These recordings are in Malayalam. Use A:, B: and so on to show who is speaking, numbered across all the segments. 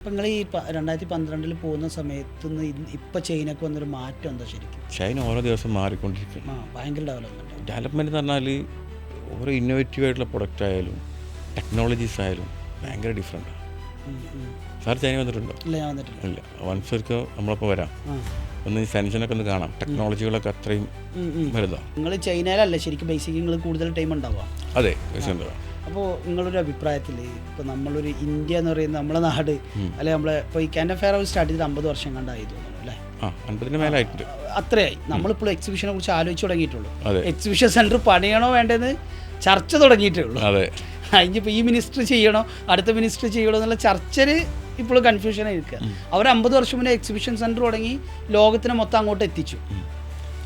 A: അപ്പം നിങ്ങൾ ഈ 2012 പോകുന്ന സമയത്ത് നിന്ന് ഇപ്പം ചൈനക്ക് വന്നൊരു മാറ്റം എന്താ ശരിക്കും?
B: ചൈന ഓരോ ദിവസം മാറിക്കൊണ്ടിരിക്കും.
A: ഭയങ്കര
B: ഡെവലപ്മെൻറ്റ് എന്ന് പറഞ്ഞാൽ ഓരോ ഇന്നോവേറ്റീവ് ആയിട്ടുള്ള പ്രൊഡക്റ്റ് ആയാലും ടെക്നോളജീസ് ആയാലും ഭയങ്കര ഡിഫറെൻറ്റാണ്. സാർ ചൈന വന്നിട്ടുണ്ടോ? ഇല്ല. വൺസ് ഒരിക്കൽ നമ്മളപ്പോൾ വരാം, ഒന്ന് സെൻഷനൊക്കെ ഒന്ന് കാണാം. ടെക്നോളജികളൊക്കെ അത്രയും വലുതാണ്.
A: നിങ്ങൾ ചൈനയിലല്ല ശരിക്കും ബേസിക് നിങ്ങൾ കൂടുതൽ ടൈം ഉണ്ടാവുക?
B: അതെ, ഉണ്ടാവുക.
A: അപ്പോൾ നിങ്ങളൊരു അഭിപ്രായത്തിൽ ഇപ്പോൾ നമ്മളൊരു ഇന്ത്യ എന്ന് പറയുന്ന നമ്മളെ നാട് അല്ലെ, നമ്മളെ ഇപ്പോൾ ഈ കാൻഡ ഫെയർ സ്റ്റാർട്ട് ചെയ്ത് 50 വർഷം കണ്ടായി തോന്നുന്നു അല്ലേ?
B: 50 മേലായിട്ടുണ്ട്.
A: അത്രയായി. നമ്മളിപ്പോൾ എക്സിബിഷനെ കുറിച്ച് ആലോചിച്ച് തുടങ്ങിയിട്ടുള്ളൂ. എക്സിബിഷൻ സെൻറ്റർ പണിയണോ വേണ്ടതെന്ന് ചർച്ച തുടങ്ങിയിട്ടേ ഉള്ളൂ. അതിനിപ്പോൾ ഈ മിനിസ്റ്റർ ചെയ്യണോ അടുത്ത മിനിസ്റ്റർ ചെയ്യണോ എന്നുള്ള ചർച്ചയിൽ ഇപ്പോൾ കൺഫ്യൂഷനായി നിൽക്കുക. അവർ 50 വർഷം മുന്നേ എക്സിബിഷൻ സെൻറ്റർ തുടങ്ങി ലോകത്തിനെ മൊത്തം അങ്ങോട്ട് എത്തിച്ചു.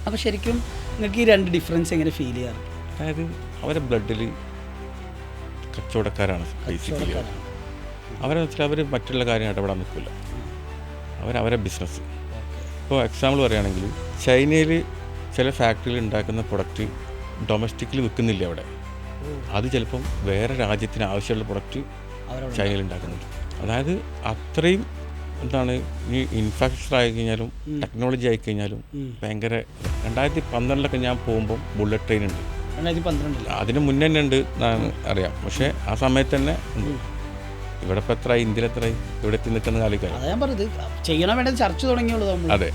A: അപ്പോൾ ശരിക്കും നിങ്ങൾക്ക് ഈ രണ്ട് ഡിഫറൻസ് എങ്ങനെ ഫീൽ ചെയ്യാറ്?
B: അതായത് അവരെ ബ്ലഡിൽ കച്ചവടക്കാരാണ് ബേസിക്കലി. അവരെന്ന് വെച്ചാൽ അവർ മറ്റുള്ള കാര്യം ഇടപെടാൻ നിൽക്കില്ല. അവരെ ബിസിനസ്. ഇപ്പോൾ എക്സാമ്പിൾ പറയുകയാണെങ്കിൽ ചൈനയിൽ ചില ഫാക്ടറിയിൽ ഉണ്ടാക്കുന്ന പ്രൊഡക്റ്റ് ഡൊമസ്റ്റിക്കലി വിൽക്കുന്നില്ല അവിടെ. അത് ചിലപ്പം വേറെ രാജ്യത്തിന് ആവശ്യമുള്ള പ്രൊഡക്റ്റ് ചൈനയിൽ ഉണ്ടാക്കുന്നുണ്ട്. അതായത് അത്രയും ഈ ഇൻഫ്രാസ്ട്രക്ചർ ആയിക്കഴിഞ്ഞാലും ടെക്നോളജി ആയിക്കഴിഞ്ഞാലും ഭയങ്കര. 2012 ഞാൻ പോകുമ്പം ബുള്ളറ്റ് ട്രെയിൻ ഉണ്ട്.
A: 2012
B: അതിന് മുന്നേ തന്നെ ഉണ്ട് അറിയാം. പക്ഷേ ആ സമയത്ത് തന്നെ ഇവിടെ ഇപ്പോൾ എത്രയായി, ഇന്ത്യയിൽ എത്രയായി, ഇവിടെ എത്തി നിൽക്കുന്ന കാലിക്കായി.
A: അതാ ഞാൻ പറഞ്ഞത് ചെയ്യണം വേണ്ടത് ചർച്ച തുടങ്ങിയുള്ളൂ.
B: അതെ.